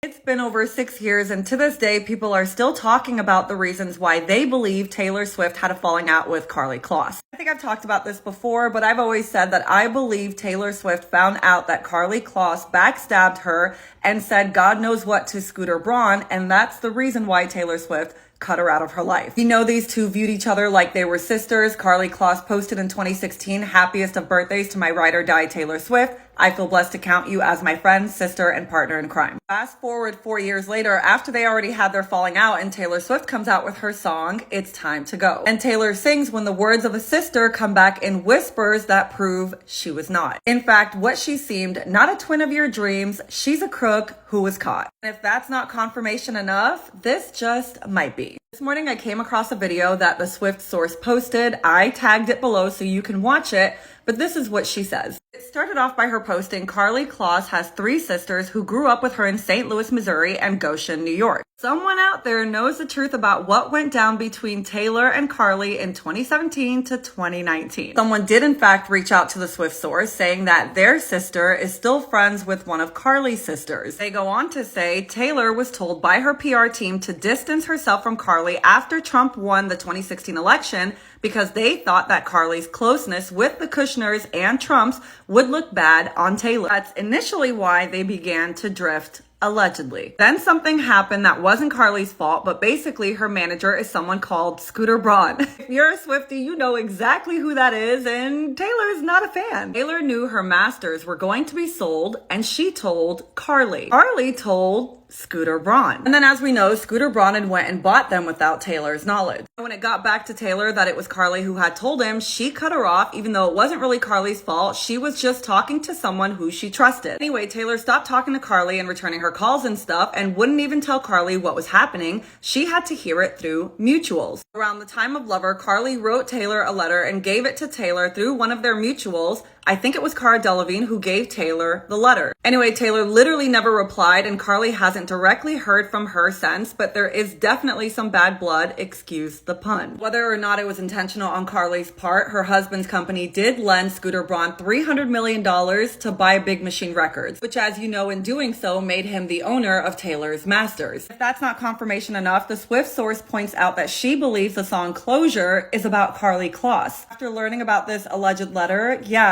It's been over 6 years, and to this day, people are still talking about the reasons why they believe Taylor Swift had a falling out with Karlie Kloss. I think I've talked about this before, but I've always said that I believe Taylor Swift found out that Karlie Kloss backstabbed her and said God knows what to Scooter Braun, and that's the reason why Taylor Swift cut her out of her life. You know, these two viewed each other like they were sisters. Karlie Kloss posted in 2016, "Happiest of birthdays to my ride or die Taylor Swift. I feel blessed to count you as my friend, sister, and partner in crime." Fast forward 4 years later, after they already had their falling out, and Taylor Swift comes out with her song, "It's Time to Go." And Taylor sings "When the words of a sister come back in whispers that prove she was not." In fact, what she seemed, not a twin of your dreams, she's a crook who was caught. And if that's not confirmation enough, this just might be. This morning I came across a video that the Swift source posted. I tagged it below so you can watch it, but this is what she says. It started off by her posting, "Karlie Kloss has 3 sisters who grew up with her in St. Louis, Missouri and Goshen, New York. Someone out there knows the truth about what went down between Taylor and Karlie in 2017 to 2019. Someone did in fact reach out to the Swift source saying that their sister is still friends with one of Karlie's sisters. They go on to say Taylor was told by her PR team to distance herself from Karlie after Trump won the 2016 election because they thought that Karlie's closeness with the Kushners and Trumps would look bad on Taylor. That's initially why they began to drift, allegedly. Then something happened that wasn't Karlie's fault, but basically her manager is someone called Scooter Braun. If you're a Swiftie, you know exactly who that is, and Taylor's not a fan. Taylor knew her masters were going to be sold, and she told Karlie. Karlie told Scooter Braun. And then as we know, Scooter Braun went and bought them without Taylor's knowledge. When it got back to Taylor that it was Karlie who had told him, she cut her off even though it wasn't really Karlie's fault. She was just talking to someone who she trusted. Anyway, Taylor stopped talking to Karlie and returning her calls and stuff and wouldn't even tell Karlie what was happening. She had to hear it through mutuals. Around the time of Lover, Karlie wrote Taylor a letter and gave it to Taylor through one of their mutuals. I think it was Cara Delevingne who gave Taylor the letter. Anyway, Taylor literally never replied, and Karlie hasn't directly heard from her since, but there is definitely some bad blood, excuse the pun. Whether or not it was intentional on Karlie's part, her husband's company did lend Scooter Braun $300 million to buy Big Machine Records, which, as you know, in doing so, made him the owner of Taylor's masters. If that's not confirmation enough, the Swift source points out that she believes the song Closure is about Karlie Kloss. After learning about this alleged letter, yeah,